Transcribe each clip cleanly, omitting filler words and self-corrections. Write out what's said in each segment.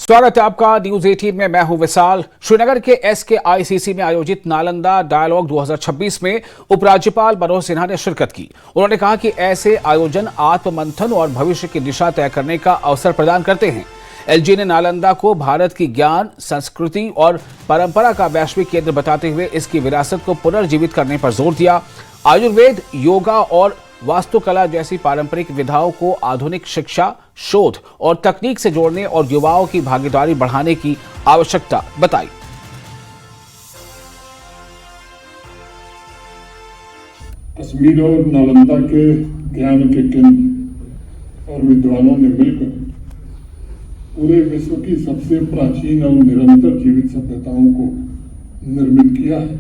स्वागत है आपका न्यूज 18 में। मैं हूं विशाल। श्रीनगर के SKICC में आयोजित नालंदा डायलॉग 2026 में उपराज्यपाल मनोज सिन्हा ने शिरकत की। उन्होंने कहा कि ऐसे आयोजन आत्ममंथन और भविष्य की दिशा तय करने का अवसर प्रदान करते हैं। LG ने नालंदा को भारत की ज्ञान, संस्कृति और परंपरा का वैश्विक केंद्र बताते हुए इसकी विरासत को पुनर्जीवित करने पर जोर दिया। आयुर्वेद, योगा और वास्तुकला जैसी पारंपरिक विधाओं को आधुनिक शिक्षा, शोध और तकनीक से जोड़ने और युवाओं की भागीदारी बढ़ाने की आवश्यकता बताई। कश्मीर और नालंदा के ज्ञान के केंद्र और विद्वानों ने मिलकर पूरे विश्व की सबसे प्राचीन और निरंतर जीवित सभ्यताओं को निर्मित किया है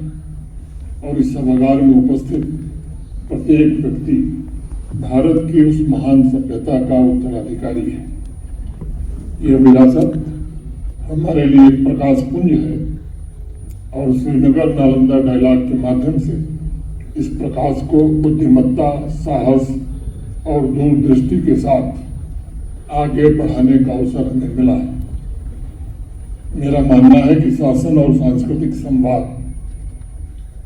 और इस सभागार में उपस्थित प्रत्येक व्यक्ति भारत की उस महान सभ्यता का उत्तराधिकारी है। यह विरासत हमारे लिए एक प्रकाश पुंज है और श्रीनगर नालंदा डायलॉग के माध्यम से इस प्रकाश को बुद्धिमत्ता, साहस और दूरदृष्टि के साथ आगे बढ़ाने का अवसर हमें मिला है। मेरा मानना है कि शासन और सांस्कृतिक संवाद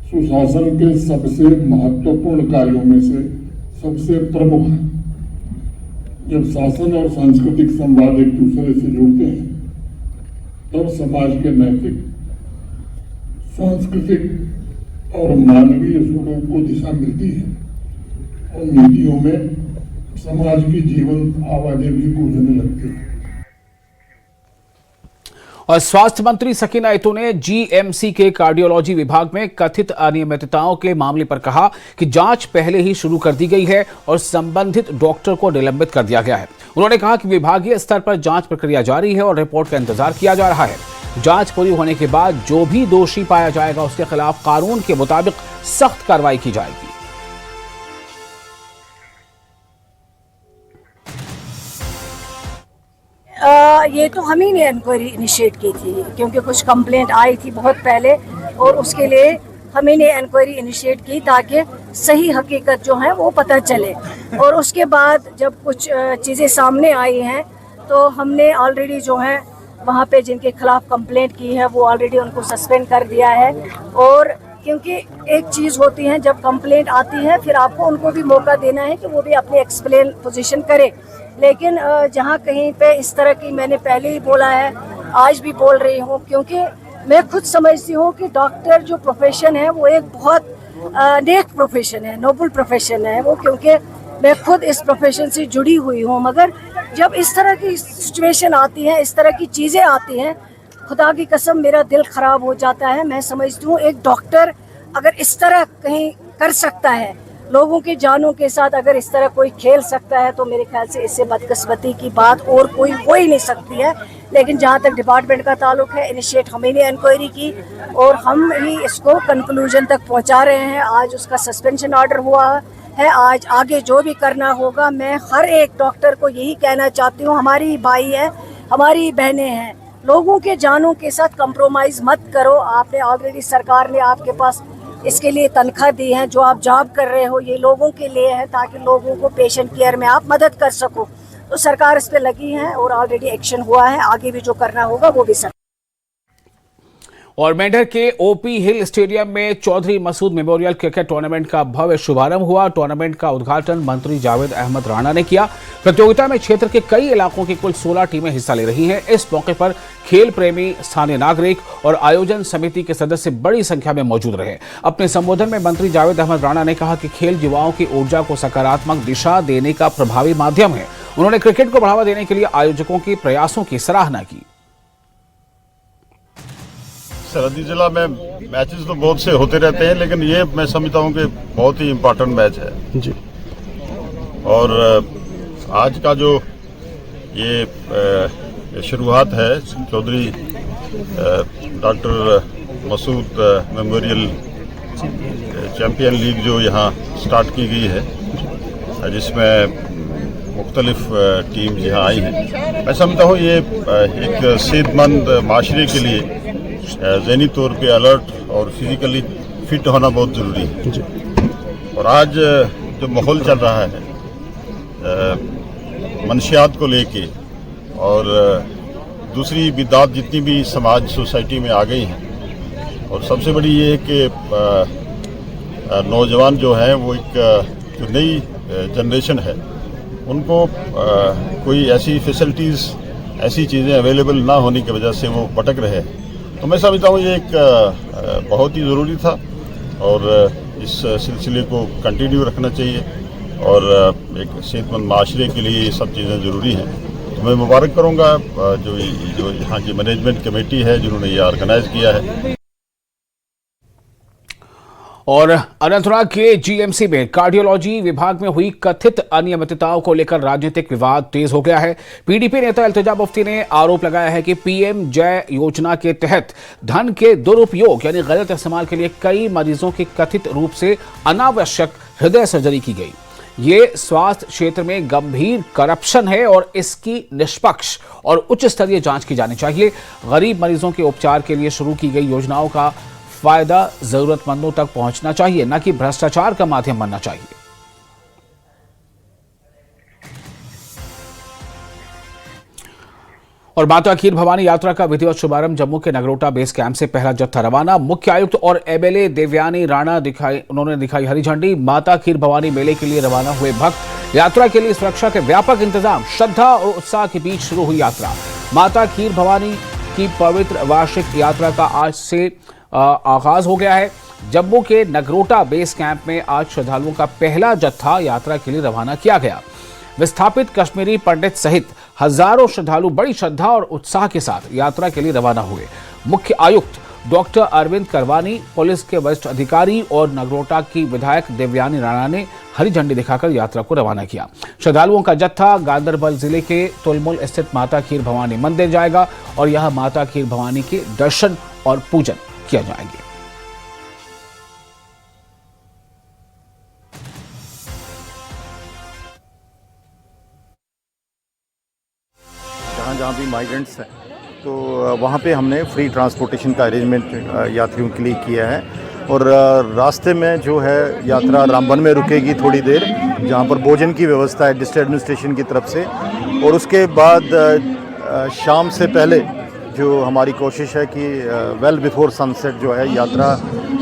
सुशासन के सबसे महत्वपूर्ण कार्यों में से सबसे प्रमुख है। जब शासन और सांस्कृतिक संवाद एक दूसरे से जुड़ते हैं तब समाज के नैतिक, सांस्कृतिक और मानवीय स्वरूप को दिशा मिलती है और नीतियों में समाज की जीवंत आवाजें भी गूंजने लगती हैं। और स्वास्थ्य मंत्री सकीना इतू ने GMC के कार्डियोलॉजी विभाग में कथित अनियमितताओं के मामले पर कहा कि जांच पहले ही शुरू कर दी गई है और संबंधित डॉक्टर को निलंबित कर दिया गया है। उन्होंने कहा कि विभागीय स्तर पर जांच प्रक्रिया जारी है और रिपोर्ट का इंतजार किया जा रहा है। जांच पूरी होने के बाद जो भी दोषी पाया जाएगा उसके खिलाफ कानून के मुताबिक सख्त कार्रवाई की जाएगी। ये तो हम ही ने इंक्वायरी इनिशिएट की थी क्योंकि कुछ कंप्लेंट आई थी बहुत पहले और उसके लिए हम ही ने इंक्वायरी इनिशिएट की ताकि सही हकीकत जो है वो पता चले। और उसके बाद जब कुछ चीज़ें सामने आई हैं तो हमने ऑलरेडी जो है वहाँ पे जिनके खिलाफ कंप्लेंट की है वो ऑलरेडी उनको सस्पेंड कर दिया है। और क्योंकि एक चीज़ होती है जब कंप्लेंट आती है फिर आपको उनको भी मौका देना है कि वो भी अपनी एक्सप्लेन पोजीशन करे। लेकिन जहाँ कहीं पे इस तरह की, मैंने पहले ही बोला है, आज भी बोल रही हूँ, क्योंकि मैं खुद समझती हूँ कि डॉक्टर जो प्रोफेशन है वो एक बहुत नेक प्रोफेशन है, नोबल प्रोफेशन है वो, क्योंकि मैं खुद इस प्रोफेशन से जुड़ी हुई हूँ। मगर जब इस तरह की सिचुएशन आती है, इस तरह की चीज़ें आती हैं, खुदा की कसम मेरा दिल ख़राब हो जाता है। मैं समझती हूँ एक डॉक्टर अगर इस तरह कहीं कर सकता है, लोगों की जानों के साथ अगर इस तरह कोई खेल सकता है, तो मेरे ख्याल से इससे बदकिस्मती की बात और कोई हो ही नहीं सकती है। लेकिन जहाँ तक डिपार्टमेंट का ताल्लुक है, इनिशिएट हम ही ने इंक्वायरी की और हम ही इसको कंक्लूजन तक पहुँचा रहे हैं। आज उसका सस्पेंशन ऑर्डर हुआ है। आज आगे जो भी करना होगा, मैं हर एक डॉक्टर को यही कहना चाहती हूँ, हमारी भाई है, हमारी बहनें हैं, लोगों के जानों के साथ कंप्रोमाइज़ मत करो। आपने ऑलरेडी, सरकार ने आपके पास इसके लिए तनख्वाह दी है, जो आप जॉब कर रहे हो ये लोगों के लिए है ताकि लोगों को पेशेंट केयर में आप मदद कर सको। तो सरकार इस पे लगी है और ऑलरेडी एक्शन हुआ है, आगे भी जो करना होगा वो भी। और मेंढर के OP हिल स्टेडियम में Chaudhary Masood memorial cricket tournament का भव्य शुभारंभ हुआ। टूर्नामेंट का उद्घाटन मंत्री जावेद अहमद राणा ने किया। प्रतियोगिता में क्षेत्र के कई इलाकों की कुल 16 टीमें हिस्सा ले रही हैं। इस मौके पर खेल प्रेमी, स्थानीय नागरिक और आयोजन समिति के सदस्य बड़ी संख्या में मौजूद रहे। अपने संबोधन में मंत्री जावेद अहमद राणा ने कहा कि खेल युवाओं की ऊर्जा को सकारात्मक दिशा देने का प्रभावी माध्यम है। उन्होंने क्रिकेट को बढ़ावा देने के लिए आयोजकों के प्रयासों की सराहना की। सरहदी जिला में मैचेस तो बहुत से होते रहते हैं, लेकिन ये मैं समझता हूँ कि बहुत ही इम्पोर्टेंट मैच है जी। और आज का जो ये शुरुआत है Chaudhary doctor Masood memorial champion league जो यहाँ स्टार्ट की गई है, जिसमें मुख्तलिफ टीम यहाँ आई हैं। मैं समझता हूँ ये एक सेहतमंद माशरे के लिए ज़हनी तौर पे अलर्ट और फिजिकली फिट होना बहुत ज़रूरी है। और आज जो माहौल चल रहा है मनशियात को लेके और दूसरी बिदात जितनी भी समाज सोसाइटी में आ गई हैं, और सबसे बड़ी ये है कि नौजवान जो हैं वो एक जो नई जनरेशन है उनको कोई ऐसी फैसिलिटीज़, ऐसी चीज़ें अवेलेबल ना होने की वजह से वो भटक रहे हैं। तो मैं समझता हूँ ये एक बहुत ही ज़रूरी था और इस सिलसिले को कंटिन्यू रखना चाहिए, और एक सेहतमंद माशरे के लिए ये सब चीज़ें ज़रूरी हैं। तो मैं मुबारक करूँगा जो यहाँ की मैनेजमेंट कमेटी है जिन्होंने ये ऑर्गेनाइज़ किया है। और अनंतनाग के जीएमसी में कार्डियोलॉजी विभाग में हुई कथित अनियमितताओं को लेकर राजनीतिक विवाद तेज हो गया है। पीडीपी नेता इल्तिजा मुफ्ती ने आरोप लगाया है कि पीएम जय योजना के तहत धन के दुरुपयोग यानी गलत इस्तेमाल के लिए कई मरीजों की कथित रूप से अनावश्यक हृदय सर्जरी की गई। ये स्वास्थ्य क्षेत्र में गंभीर करप्शन है और इसकी निष्पक्ष और उच्च स्तरीय जांच की जानी चाहिए। गरीब मरीजों के उपचार के लिए शुरू की गई योजनाओं का फायदा जरूरतमंदों तक पहुंचना चाहिए, न कि भ्रष्टाचार का माध्यम बनना चाहिए। और माता खीर भवानी यात्रा का विधिवत शुभारंभ जम्मू के नगरोटा बेस कैंप से पहला जत्था रवाना। मुख्य आयुक्त और एमएलए देवयानी राणा उन्होंने दिखाई हरी झंडी। माता खीर भवानी मेले के लिए रवाना हुए भक्त। यात्रा के लिए सुरक्षा के व्यापक इंतजाम, श्रद्धा और उत्साह के बीच शुरू हुई यात्रा। माता खीर भवानी की पवित्र वार्षिक यात्रा का आज से आगाज हो गया है। जम्मू के नगरोटा बेस कैंप में आज श्रद्धालुओं का पहला जत्था यात्रा के लिए रवाना किया गया। विस्थापित कश्मीरी पंडित सहित हजारों श्रद्धालु बड़ी श्रद्धा और उत्साह के साथ यात्रा के लिए रवाना हुए। मुख्य आयुक्त डॉक्टर अरविंद करवानी, पुलिस के वरिष्ठ अधिकारी और नगरोटा की विधायक देवयानी राणा ने हरी झंडी दिखाकर यात्रा को रवाना किया। श्रद्धालुओं का जत्था गांदरबल जिले के तुलमुल स्थित माता खीर भवानी मंदिर जाएगा और यहां माता खीर भवानी के दर्शन और पूजन किया जाएंगे। जहाँ भी माइग्रेंट्स हैं तो वहाँ पे हमने फ्री ट्रांसपोर्टेशन का अरेंजमेंट यात्रियों के लिए किया है। और रास्ते में जो है यात्रा रामबन में रुकेगी थोड़ी देर, जहाँ पर भोजन की व्यवस्था है डिस्ट्रिक्ट एडमिनिस्ट्रेशन की तरफ से। और उसके बाद शाम से पहले जो हमारी कोशिश है कि वेल बिफोर सनसेट जो है यात्रा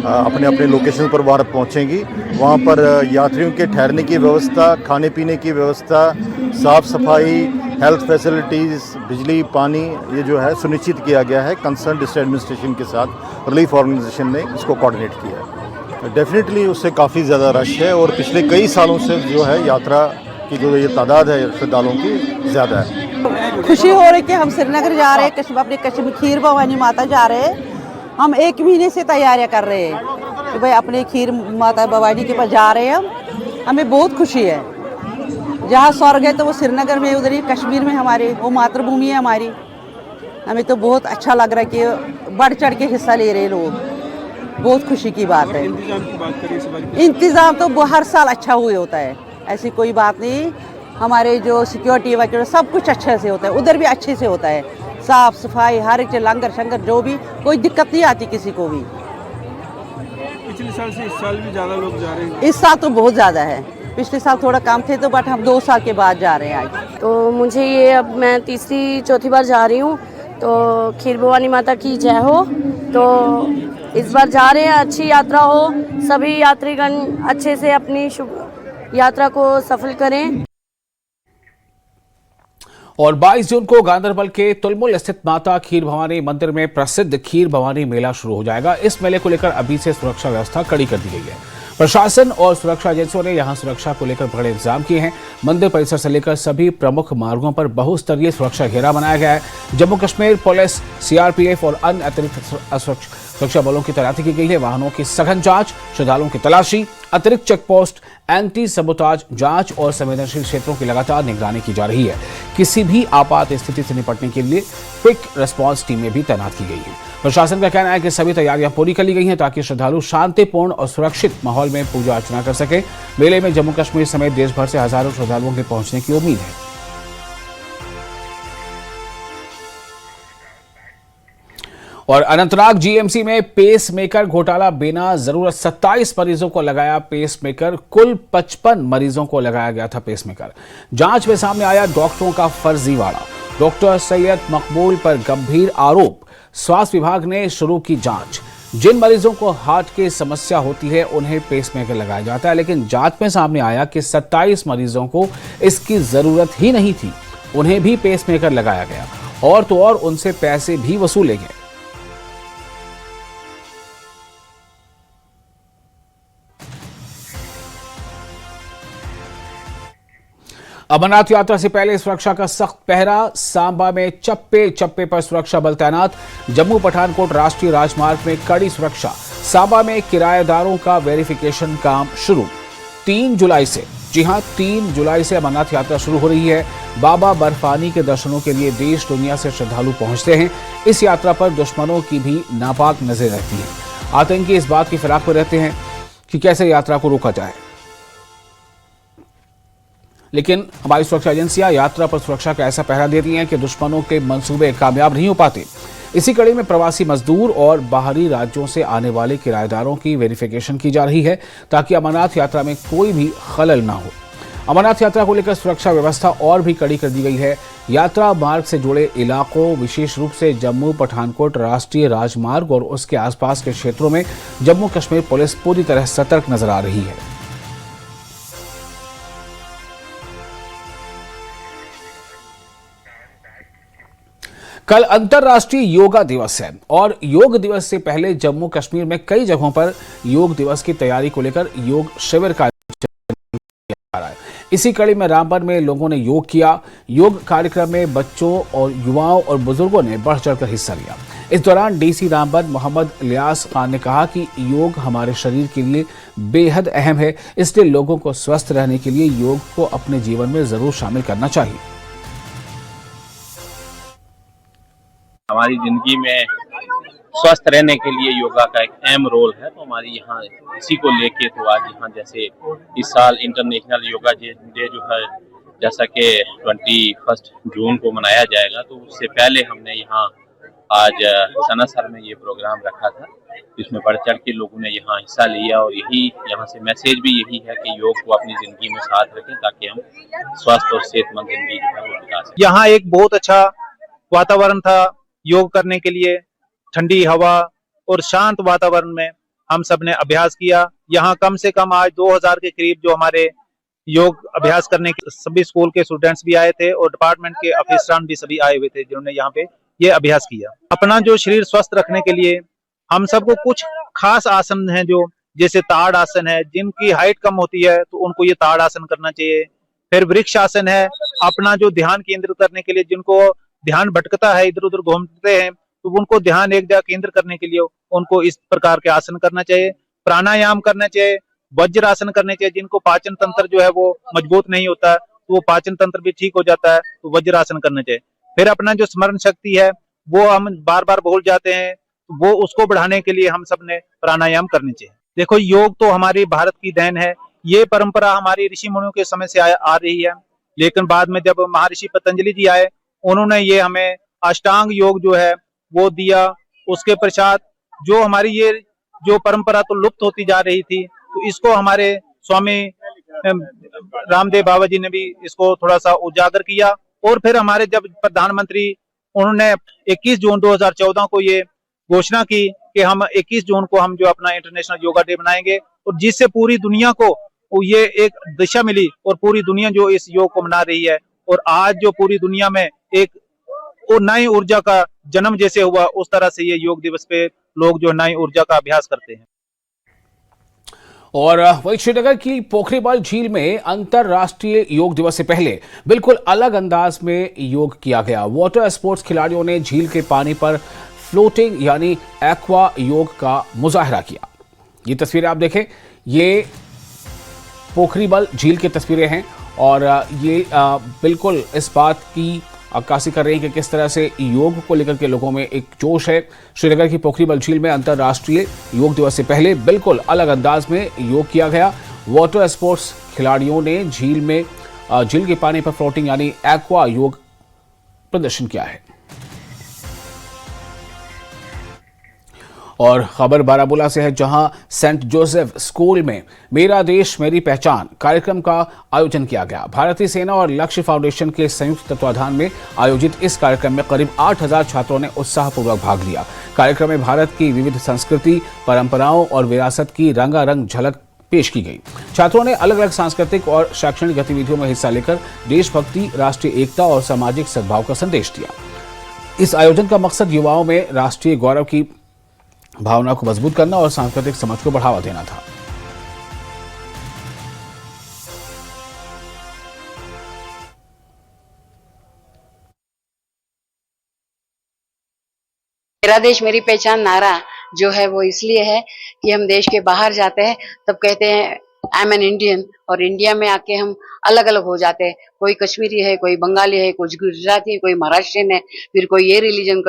अपने अपने लोकेशन पर वहाँ पहुँचेंगी। वहाँ पर यात्रियों के ठहरने की व्यवस्था, खाने पीने की व्यवस्था, साफ़ सफाई, हेल्थ फैसिलिटीज़, बिजली, पानी, ये जो है सुनिश्चित किया गया है। कंसर्न डिस्ट्रिक्ट एडमिनिस्ट्रेशन के साथ रिलीफ ऑर्गेनाइजेशन ने इसको कोऑर्डिनेट किया है। डेफिनेटली उससे काफ़ी ज़्यादा रश है और पिछले कई सालों से जो है यात्रा की जो ये तादाद है श्रद्धालुओं की ज़्यादा है। खुशी हो रही कि हम श्रीनगर जा रहे हैं, अपने कश्मीर खीर भवानी माता जा रहे हैं। हम 1 महीने से तैयारियां कर रहे हैं कि भाई अपने खीर माता भवानी के पास जा रहे हैं। हमें बहुत खुशी है। जहाँ स्वर्ग है तो वो श्रीनगर में, उधर ही कश्मीर में हमारे वो मातृभूमि है हमारी। हमें तो बहुत अच्छा लग रहा है कि बढ़ चढ़ के हिस्सा ले रहे लोग, बहुत खुशी की बात है। इंतज़ाम तो हर साल अच्छा हुए होता है, ऐसी कोई बात नहीं। हमारे जो सिक्योरिटी वगैरह सब कुछ अच्छे से होता है, उधर भी अच्छे से होता है। साफ सफाई, हर एक लंगर शंगर जो भी, कोई दिक्कत नहीं आती किसी को भी। पिछले साल से इस साल भी ज़्यादा लोग जा रहे हैं। इस साल तो बहुत ज़्यादा है, पिछले साल थोड़ा कम थे तो बट हम 2 साल के बाद जा रहे हैं आज। तो मुझे ये अब मैं तीसरी चौथी बार जा रही हूँ, तो खीर भवानी माता की जय हो। तो इस बार जा रहे हैं, अच्छी यात्रा हो, सभी यात्रीगण अच्छे से अपनी शुभ यात्रा को सफल करें। और 22 जून को गांदरबल के तुलमुल स्थित माता खीर भवानी मंदिर में प्रसिद्ध खीर भवानी मेला शुरू हो जाएगा। इस मेले को लेकर अभी से सुरक्षा व्यवस्था कड़ी कर दी गई है। प्रशासन और सुरक्षा एजेंसियों ने यहां सुरक्षा को लेकर बड़े इंतजाम किए हैं। मंदिर परिसर से लेकर सभी प्रमुख मार्गों पर बहुस्तरीय सुरक्षा घेरा बनाया गया है। जम्मू कश्मीर पुलिस, सीआरपीएफ और अन्य अतिरिक्त सुरक्षा बलों की तैनाती की गई है। वाहनों की सघन जांच, श्रद्धालुओं की तलाशी, अतिरिक्त चेक पोस्ट, एंटी सबोटाज जांच और संवेदनशील क्षेत्रों की लगातार निगरानी की जा रही है। किसी भी आपात स्थिति से निपटने के लिए क्विक रिस्पांस टीमें भी तैनात की गई हैं। प्रशासन का कहना है कि सभी तैयारियां पूरी कर ली गई हैं ताकि श्रद्धालु शांतिपूर्ण और सुरक्षित माहौल में पूजा अर्चना कर सके। मेले में जम्मू कश्मीर समेत देश भर से हजारों श्रद्धालुओं के पहुंचने की उम्मीद है। और अनंतनाग जीएमसी में पेस मेकर घोटाला, बिना जरूरत 27 मरीजों को लगाया पेस मेकर, कुल 55 मरीजों को लगाया गया था पेस मेकर। जांच में सामने आया डॉक्टरों का फर्जीवाड़ा। डॉक्टर सैयद मकबूल पर गंभीर आरोप। स्वास्थ्य विभाग ने शुरू की जांच। जिन मरीजों को हार्ट की समस्या होती है उन्हें पेसमेकर लगाया जाता है, लेकिन जांच में सामने आया कि 27 मरीजों को इसकी जरूरत ही नहीं थी, उन्हें भी पेसमेकर लगाया गया और तो और उनसे पैसे भी वसूले गए। अमरनाथ यात्रा से पहले सुरक्षा का सख्त पहरा। सांबा में चप्पे चप्पे पर सुरक्षा बल तैनात। जम्मू पठानकोट राष्ट्रीय राजमार्ग में कड़ी सुरक्षा। सांबा में किराएदारों का वेरिफिकेशन काम शुरू 3 जुलाई से। जी हां, 3 जुलाई से अमरनाथ यात्रा शुरू हो रही है। बाबा बर्फानी के दर्शनों के लिए देश दुनिया से श्रद्धालु पहुंचते हैं। इस यात्रा पर दुश्मनों की भी नापाक नजर रहती है। आतंकी इस बात की फिराक में रहते हैं कि कैसे यात्रा को रोका जाए, लेकिन हमारी सुरक्षा एजेंसियां यात्रा पर सुरक्षा का ऐसा पहरा देती हैं कि दुश्मनों के मंसूबे कामयाब नहीं हो पाते। इसी कड़ी में प्रवासी मजदूर और बाहरी राज्यों से आने वाले किराएदारों की वेरिफिकेशन की जा रही है ताकि अमरनाथ यात्रा में कोई भी खलल ना हो। अमरनाथ यात्रा को लेकर सुरक्षा व्यवस्था और भी कड़ी कर दी गई है। यात्रा मार्ग से जुड़े इलाकों, विशेष रूप से जम्मू पठानकोट राष्ट्रीय राजमार्ग और उसके आसपास के क्षेत्रों में जम्मू कश्मीर पुलिस पूरी तरह सतर्क नजर आ रही है। कल अंतर्राष्ट्रीय योगा दिवस है और योग दिवस से पहले जम्मू कश्मीर में कई जगहों पर योग दिवस की तैयारी को लेकर योग शिविर का आयोजन किया जा रहा है। इसी कड़ी में रामबन में लोगों ने योग किया। योग कार्यक्रम में बच्चों और युवाओं और बुजुर्गों ने बढ़ चढ़कर हिस्सा लिया। इस दौरान डीसी रामबन मोहम्मद इलियास खान ने कहा कि योग हमारे शरीर के लिए बेहद अहम है, इसलिए लोगों को स्वस्थ रहने के लिए योग को अपने जीवन में जरूर शामिल करना चाहिए। हमारी जिंदगी में स्वस्थ रहने के लिए योगा का एक अहम रोल है। तो हमारी यहाँ इसी को लेके तो आज यहाँ जैसे इस साल इंटरनेशनल योगा डे जो है जैसा कि 21 जून को मनाया जाएगा, तो उससे पहले हमने यहाँ आज सनासर में ये प्रोग्राम रखा था, जिसमें बढ़ चढ़ के लोगों ने यहाँ हिस्सा लिया और यही यहाँ से मैसेज भी यही है कि योग को अपनी जिंदगी में साथ रखें ताकि हम स्वस्थ और सेहतमंद जिंदगी जो है वो बिता सकें। यहाँ एक बहुत अच्छा वातावरण था योग करने के लिए। ठंडी हवा और शांत वातावरण में हम सब ने अभ्यास किया। यहाँ कम से कम आज 2000 के करीब जो हमारे योग अभ्यास करने के सभी स्कूल के स्टूडेंट्स भी आए थे और डिपार्टमेंट के अफसरान भी सभी आए हुए थे जिन्होंने यहाँ पे ये अभ्यास किया। अपना जो शरीर स्वस्थ रखने के लिए हम सबको कुछ खास आसन हैं, जो जैसे ताड़ आसन है, जिनकी हाइट कम होती है तो उनको ये ताड़ आसन करना चाहिए। फिर वृक्ष आसन है, अपना जो ध्यान केंद्रित करने के लिए, जिनको ध्यान भटकता है, इधर उधर घूमते हैं, तो उनको ध्यान एक जगह केंद्र करने के लिए उनको इस प्रकार के आसन करना चाहिए। प्राणायाम करना चाहिए, वज्र आसन करने चाहिए। जिनको पाचन तंत्र जो है वो मजबूत नहीं होता तो वो पाचन तंत्र भी ठीक हो जाता है, तो वज्र आसन करना चाहिए। फिर अपना जो स्मरण शक्ति है वो हम बार बार भूल जाते हैं, वो उसको बढ़ाने के लिए हम सब ने प्राणायाम करनी चाहिए। देखो, योग तो हमारी भारत की देन है। ये परंपरा हमारी ऋषि मुनियों के समय से आ रही है, लेकिन बाद में जब महर्षि पतंजलि जी आए, उन्होंने ये हमें अष्टांग योग जो है वो दिया। उसके पश्चात जो हमारी ये जो परंपरा तो लुप्त होती जा रही थी, तो इसको हमारे स्वामी रामदेव बाबा जी ने भी इसको थोड़ा सा उजागर किया। और फिर हमारे जब प्रधानमंत्री, उन्होंने 21 जून 2014 को ये घोषणा की कि हम 21 जून को हम जो अपना इंटरनेशनल योगा डे बनाएंगे, और जिससे पूरी दुनिया को ये एक दिशा मिली और पूरी दुनिया जो इस योग को मना रही है। और आज जो पूरी दुनिया में एक नई ऊर्जा का जन्म जैसे हुआ, उस तरह से ये योग दिवस पे लोग जो नई ऊर्जा का अभ्यास करते हैं। और वही श्रीनगर की पोखरीबाल झील में अंतर्राष्ट्रीय योग दिवस से पहले बिल्कुल अलग अंदाज में योग किया गया। वाटर स्पोर्ट्स खिलाड़ियों ने झील के पानी पर फ्लोटिंग यानी एक्वा योग का मुजाहरा किया। ये तस्वीरें आप देखें, ये पोखरीबाल झील की तस्वीरें हैं और ये बिल्कुल इस बात की अक्कासी कर रही है कि किस तरह से योग को लेकर के लोगों में एक जोश है। श्रीनगर की पोखरीबाल झील में अंतर्राष्ट्रीय योग दिवस से पहले बिल्कुल अलग अंदाज में योग किया गया। वाटर स्पोर्ट्स खिलाड़ियों ने झील के पानी पर फ्लोटिंग यानी एक्वा योग प्रदर्शन किया है। और खबर बारामूला से है, जहां सेंट जोसेफ स्कूल में मेरा देश मेरी पहचान कार्यक्रम का आयोजन किया गया। भारतीय सेना और लक्ष्य फाउंडेशन के संयुक्त तत्वाधान में आयोजित इस कार्यक्रम में करीब 8,000 छात्रों ने उत्साहपूर्वक भाग लिया। कार्यक्रम में भारत की विविध संस्कृति, परंपराओं और विरासत की रंगारंग झलक पेश की गई। छात्रों ने अलग अलग सांस्कृतिक और शैक्षणिक गतिविधियों में हिस्सा लेकर देशभक्ति, राष्ट्रीय एकता और सामाजिक सद्भाव का संदेश दिया। इस आयोजन का मकसद युवाओं में राष्ट्रीय गौरव की भावना को मजबूत करना और सांस्कृतिक समझ को बढ़ावा देना था। मेरा देश मेरी पहचान नारा जो है वो इसलिए है कि हम देश के बाहर जाते हैं तब कहते हैं आई एम एन इंडियन, और इंडिया में आके हम अलग अलग हो जाते हैं। कोई कश्मीरी है, कोई बंगाली है, कोई गुजराती है, कोई महाराष्ट्रियन है, फिर कोई ये रिलीजन,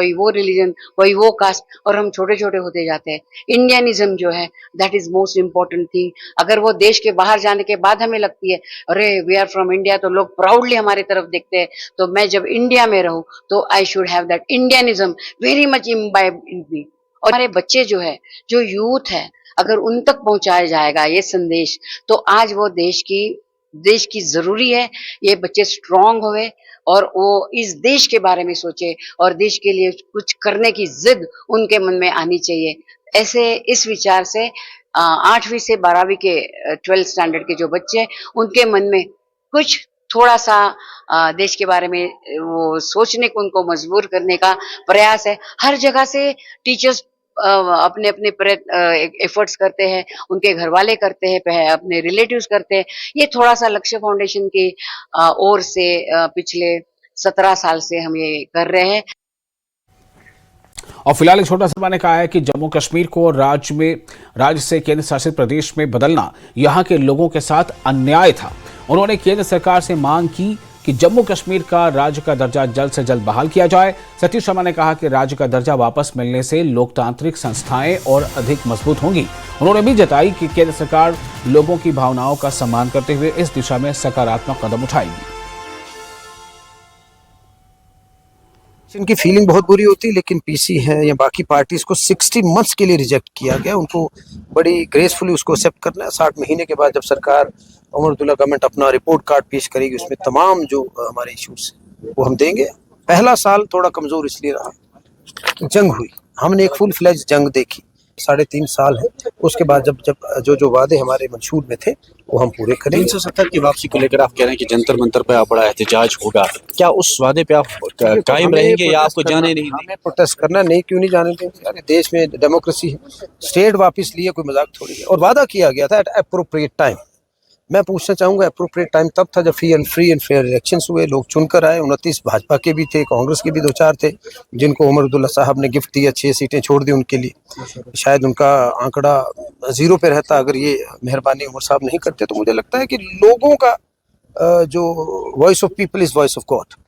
कोई वो कास्ट, और हम छोटे छोटे होते जाते हैं। इंडियनिज्म जो है that is most important thing. अगर वो देश के बाहर जाने के बाद हमें लगती है अरे वी आर फ्रॉम इंडिया, तो लोग प्राउडली हमारी तरफ देखते हैं। तो मैं जब इंडिया में रहूं तो I should have that Indianism very much imbibed in me. और हमारे बच्चे जो है, जो यूथ है, अगर उन तक पहुंचाया जाएगा ये संदेश, तो आज वो देश की जरूरी है ये बच्चे स्ट्रांग हुए और वो इस देश के बारे में सोचे और देश के लिए कुछ करने की जिद उनके मन में आनी चाहिए। ऐसे इस विचार से 8वीं से 12वीं के 12th स्टैंडर्ड के जो बच्चे हैं उनके मन में कुछ थोड़ा सा देश के बारे में वो सोचने को उनको मजबूर करने का प्रयास है। हर जगह से टीचर्स अपने अपने एफर्ट्स करते हैं, उनके घर वाले करते हैं, अपने रिलेटिव्स करते हैं। ये थोड़ा सा लक्ष्य फाउंडेशन की ओर से पिछले 17 साल से हम ये कर रहे हैं। और फिलहाल एक छोटा सा मैंने कहा है कि जम्मू कश्मीर को राज्य से केंद्र शासित प्रदेश में बदलना यहां के लोगों के साथ अन्याय था। उन्होंने केंद्र सरकार से मांग की कि जम्मू कश्मीर का राज्य का दर्जा जल्द से जल्द बहाल किया जाए। सतीश शर्मा ने कहा कि राज्य का दर्जा वापस मिलने से लोकतांत्रिक संस्थाएं और अधिक मजबूत होंगी। उन्होंने भी जताई कि केंद्र सरकार लोगों की भावनाओं का सम्मान करते हुए इस दिशा में सकारात्मक कदम उठाएगी। इनकी फीलिंग बहुत बुरी होती, लेकिन पीसी है या बाकी पार्टीज को 60 मंथ्स के लिए रिजेक्ट किया गया। उनको बड़ी ग्रेसफुली उसको एक्सेप्ट करना है। 60 महीने के बाद जब सरकार उमर अब्दुल्ला गवर्नमेंट अपना रिपोर्ट कार्ड पेश करेगी, उसमें तमाम जो हमारे इश्यूज वो हम देंगे। पहला साल थोड़ा कमजोर इसलिए रहा कि जंग हुई, हमने एक फुल फ्लेज जंग देखी। 3.5 साल है, उसके बाद जब जो वादे हमारे मंशूर में थे वो हम पूरे करेंगे। 370 की वापसी को लेकर आप कह रहे हैं कि जंतर मंतर पे आप बड़ा एहतजाज होगा, क्या उस वादे पे आप कायम रहेंगे या आपको जाने नहीं देंगे? हमें प्रोटेस्ट करना नहीं, क्यों नहीं जाने देंगे? अरे देश में डेमोक्रेसी है, स्टेट वापस लिए कोई मजाक थोड़ी है। और वादा किया गया था एट एप्रोप्रिएट टाइम। मैं पूछना चाहूंगा एप्रोप्रिएट टाइम तब था जब फ्री एंड फेयर इलेक्शंस हुए, लोग चुनकर आए। 29 भाजपा के भी थे, कांग्रेस के भी 2-4 थे जिनको उमर अब्दुल्ला साहब ने गिफ्ट दिया, 6 सीटें छोड़ दी उनके लिए। शायद उनका आंकड़ा 0 पे रहता अगर ये मेहरबानी उमर साहब नहीं करते। तो मुझे लगता है कि लोगों का जो voice of people is voice of God.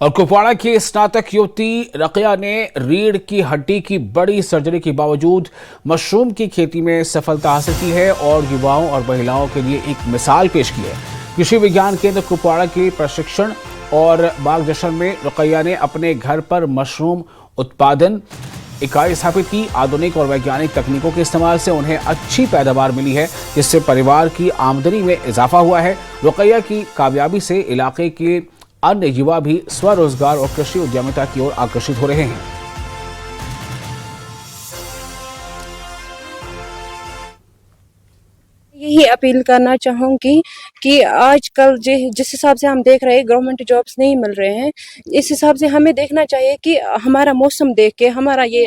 और कुपवाड़ा की स्नातक युवती रकिया ने रीढ़ की हड्डी की बड़ी सर्जरी के बावजूद मशरूम की खेती में सफलता हासिल की है और युवाओं और महिलाओं के लिए एक मिसाल पेश की है। कृषि विज्ञान केंद्र कुपवाड़ा के प्रशिक्षण और मार्गदर्शन में रकिया ने अपने घर पर मशरूम उत्पादन इकाई स्थापित की। आधुनिक और वैज्ञानिक तकनीकों के इस्तेमाल से उन्हें अच्छी पैदावार मिली है, जिससे परिवार की आमदनी में इजाफा हुआ है। रकिया की कामयाबी से इलाके के अन्य युवा भी स्वरोजगार और कृषि उद्यमिता की ओर आकर्षित हो रहे हैं। यही अपील करना चाहूँगी कि आजकल जिस हिसाब से हम देख रहे हैं गवर्नमेंट जॉब्स नहीं मिल रहे हैं, इस हिसाब से हमें देखना चाहिए कि हमारा मौसम देख के, हमारा ये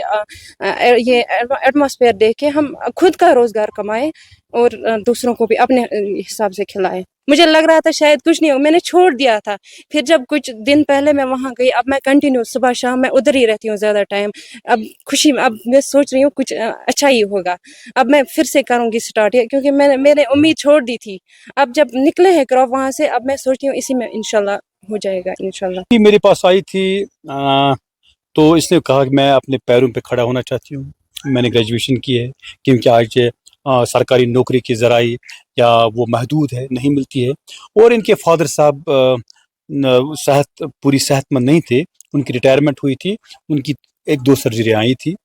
एटमॉस्फेयर देख के हम खुद का रोजगार कमाएं और दूसरों को भी अपने हिसाब से खिलाएं। मुझे लग रहा था शायद कुछ नहीं हो, मैंने छोड़ दिया था। फिर जब कुछ दिन पहले मैं वहाँ गई, अब मैं कंटिन्यू सुबह शाम मैं उधर ही रहती हूँ ज़्यादा टाइम। अब मैं सोच रही हूँ कुछ अच्छा ही होगा। अब मैं फिर से करूँगी स्टार्ट, क्योंकि मैंने उम्मीद छोड़ दी थी। अब जब निकले हैं क्रॉप वहाँ से, अब मैं सोचती हूँ इसी में इंशाल्लाह हो जाएगा इंशाल्लाह। मेरे पास आई थी तो इसने कहा कि मैं अपने पैरों पे खड़ा होना चाहती हूँ। मैंने ग्रेजुएशन की है, क्योंकि आज सरकारी नौकरी की ज़राई या वो महदूद है, नहीं मिलती है। और इनके फादर साहब पूरी सेहतमंद नहीं थे, उनकी रिटायरमेंट हुई थी, उनकी 1-2 सर्जरी आई थी।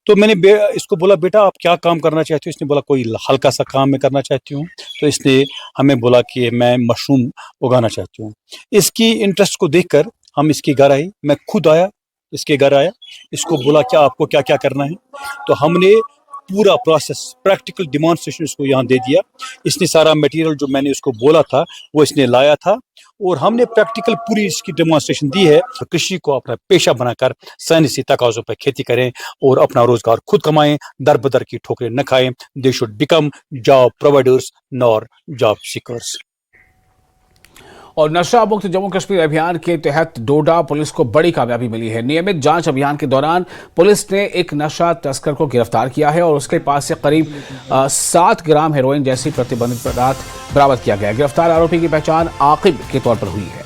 तो मैंने इसको बोला, बेटा आप क्या काम करना चाहते हो? इसने बोला कोई हल्का सा काम मैं करना चाहती हूँ। तो इसने हमें बोला कि मैं मशरूम उगाना चाहती हूँ। इसकी इंटरेस्ट को देखकर हम इसके घर आए, मैं खुद आया, इसके घर आया, इसको बोला क्या आपको क्या क्या करना है। तो हमने पूरा प्रोसेस प्रैक्टिकल डिमॉन्स्ट्रेशन इसको यहाँ दे दिया। इसने सारा मटेरियल जो मैंने उसको बोला था वो इसने लाया था और हमने प्रैक्टिकल पूरी इसकी डेमोन्स्ट्रेशन दी है। तो कृषि को अपना पेशा बनाकर साइंसी तकाज़ों पर खेती करें और अपना रोजगार खुद कमाएं, दर बदर की ठोकरें न खाएं। They should become job providers nor job seekers. और नशा मुक्त जम्मू कश्मीर अभियान के तहत डोडा पुलिस को बड़ी कामयाबी मिली है। नियमित जांच अभियान के दौरान पुलिस ने एक नशा तस्कर को गिरफ्तार किया है और उसके पास से करीब 7 ग्राम हेरोइन जैसी प्रतिबंधित पदार्थ बरामद किया गया है। गिरफ्तार आरोपी की पहचान आकिब के तौर पर हुई है।